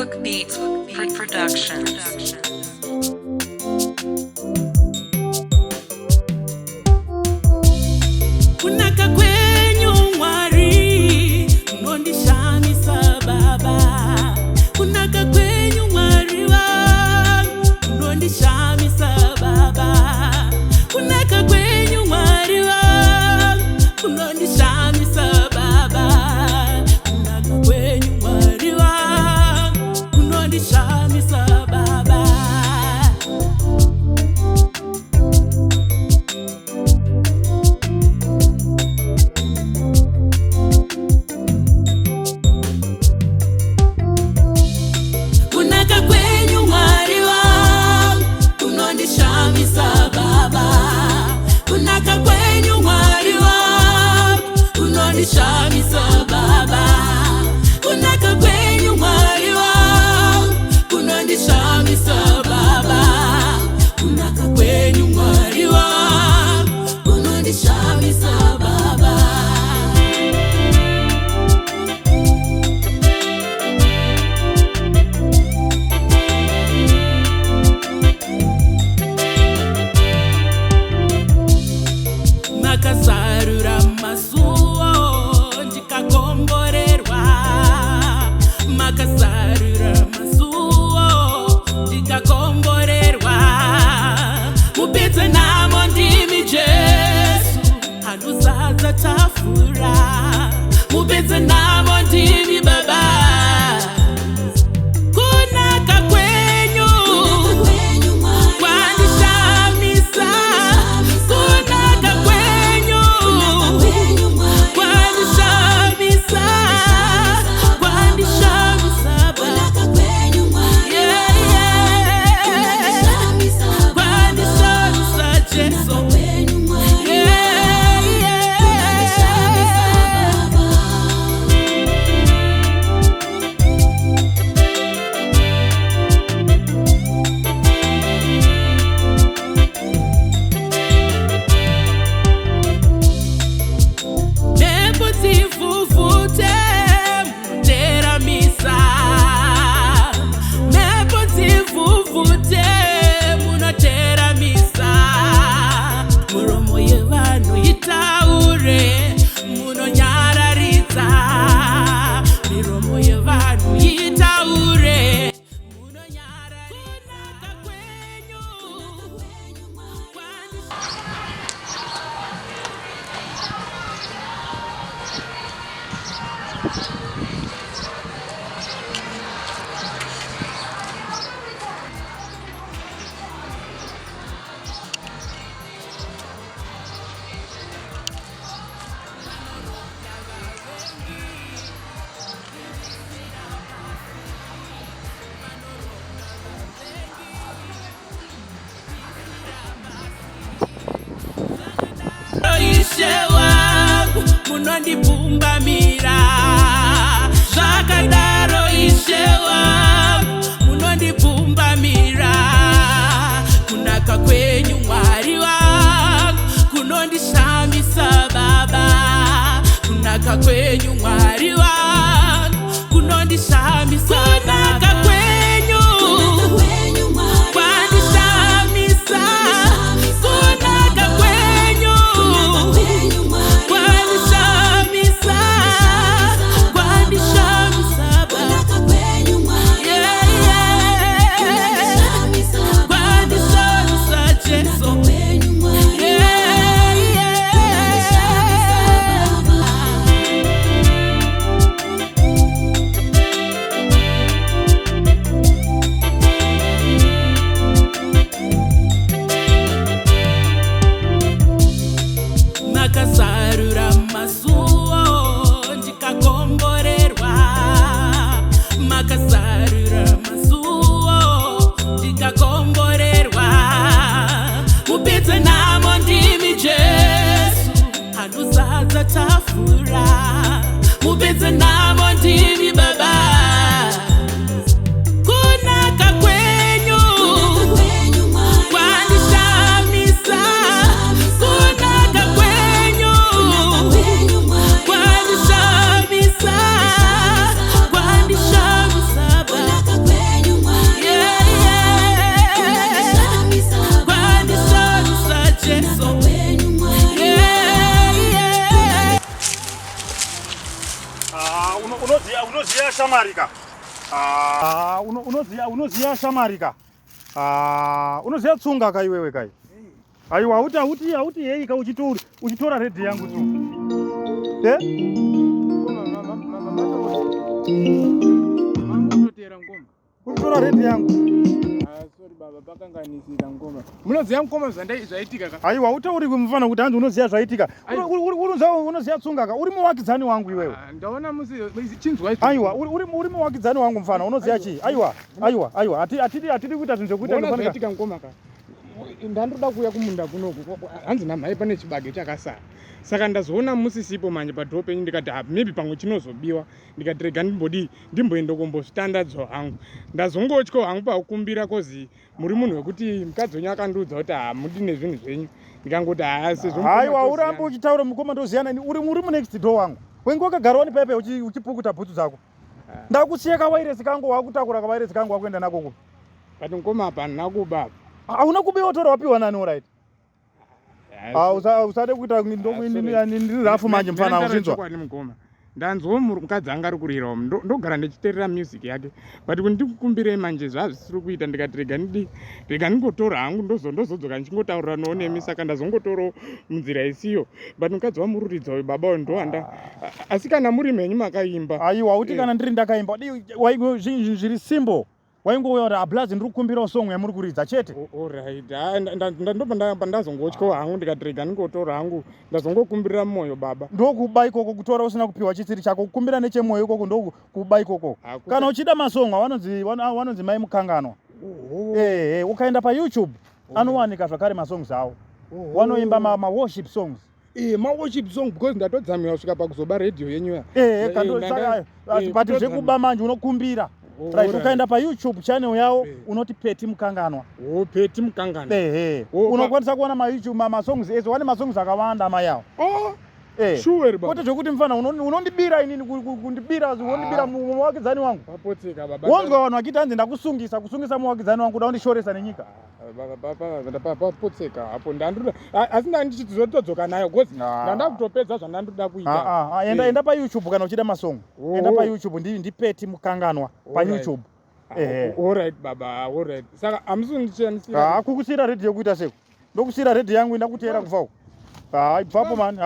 Book Beats Production. Kunaka kwenyu mwari unondishamisa baba. Kunaka kwenyu mwari wangu unondishamisa baba. Kunaka kwenyu mwari wangu unondishamisa baba. Kunaka kwenyu mwari wangu unondishamisa baba. Kunaka kwenyu mwari wangu unondishamisa baba. Kunaka kwenyu mwari wangu unondishamisa baba. Kunaka kwenyu mwari wangu unondishamisa baba. Kunaka kwenyu mwari wangu unondishamisa baba. Makasarura masuo ndikakomborerwa. Makasarura masuo ndikakomborerwa. Mupedze namo ndimi Jesu anozadza tafura. Mupedze namo ndimi Baba. Kunaka kwenyu kwandishamisa. Kunaka kwenyu kwandishamisa. Kwandishamisa Baba. Yeah, yeah. Kwandishamisa Jesu. Yeah, yeah. Nepo tivuvute munoteramisa. Nepo tivuvute munoteramisa. Muromo yevanhu itaure munonyararidza. Miromo yevanhu itaure munonyararidza. Kunaka kwenyu Ishe wangu munondipumbamira. Zvakadaro Ishe wangu munondipumbamira. Kunaka kwenyu mwari wangu kunondishamisa Baba. Kunaka kwenyu mwari wangu kunondishamisa. Kunaka kwenyu kwandishamisa. Kunaka kwenyu kwandishamisa. Kwandishamisa Baba. Yeah, yeah. Kwandishamisa Jesu. Yeah, yeah. Makasarura masuo ndikakomborerwa. Makasarura masuo ndikakomborerwa. Mupedze namo ndimi Jesu anozadza tafura. Mupedze namo ndimi Baba. Kunaka kwenyu kwandishamisa. Kunaka kwenyu shamarika. Unoziya shamarika. Unoziya tsunga kai wewe kai. Aiwa hauti yei ka uchitora red yangu tu. Uchitora red yangu. Sorry baba pakanganisira ngoma. Munoziya ngoma zvaitika ka? Aiwa utauri kumufana kuti hanzi unoziya zvaitika. Unoziya tsunga ka uri muwakidzani wangu iwewe. Ndaona musi chinzwa ichi. Aiwa uri muwakidzani wangu mufana unoziya chi? Aiwa atidi kuita zvinhu zvekuita ndinofanira zvaitika ngoma ka. Ndandoda kuuya kumunda kunoku hanzi namhai pane chibage chakasara. Saka ndazoona musisipo manje padhoo penyu ndikati maybe pamwe chinozobiwa ndikati rega ndimboenda kumbozvitandadzo hangu. Ndazongotyo hangu pakukumbira kozi muri munhu wekuti mukadzi wenyu akandiudza kuti hamudi nezvinhu zvenyu. Ndikangoti aiwa urambe uchitaura mukoma ndoziyana uri munext door wangu. Wengi wakagarawo nipepe uchipukuta bhutsu dzako. Ndakusiya kawairesi kangu wakutakura kawairesi kangu wakuenda nako kupi. Kati ngoma apa nakuba. Hauna kubewa tora wapiwa nani alright. Usade kuita ndiri rafu manje mfana uchinzwa. Kwani mukoma. Ndanzwa mukadzi anga ari kurirawo ndogara ndichiteerera music yake. But kundikumbire manje zvazvisiri kuita ndikati rega ndingotora hangu ndozodzoka ndichingotaurira noonemi saka ndazongotorawo munzira isiyo. But mukadzi wamururidza uyu baba ndoanda. Asi kana muri mhenyu makaimba. Aiwa uti kana ndiri ndakaimba zviri simple. Waingouya ablazi ndiri kukumbirawo song yamuri kuridza chete. Alright. Ndopanda ndazongotyo hangu ndikati rega ndingotora hangu ndazongokumbirira mumwoyo baba. Ndokuba ikoko kutora usina kupiwa chitsiri chako kukumbira nechemwoyo ikoko ndokuba ikoko. Kana uchida masonga wanonzi mai mukanganwa. Ukaenda pa YouTube anowanika zvakare masongs awo. Wanoimba ma worship songs. Ma-worship song because ndatodzamira kusvika pakuzoba radio yenyu ya. But zvekuba manje unokumbira. Right, ukaenda pa YouTube channel yao unoti Peti Mukanganwa. Peti Mukanganwa. Unokwanisa kuona ma YouTube ma songs ezo wane ma songs akawanda ama yao. Sure baba. Kote zvokuti mfana unondibira inini kundibira muwakidzani wangu. Papotseka baba. Wonzwa vanhu vakiti hanzi kusungisa muwakidzani wangu da undishoresa nenyika. Baba papotseka hapo ndandoda asi ndichizotodzoka nayo because ndandakutopedza zvandandoda kuita. Enda pa YouTube kana uchida masong. Enda pa YouTube ndi Peti Mukanganwa pa YouTube. Alright baba, alright. Saka amusundichanisa. Kukusira radio kuita seko. Ndokusira radio yangu ndakuteera kuvawo. Ibvapo man.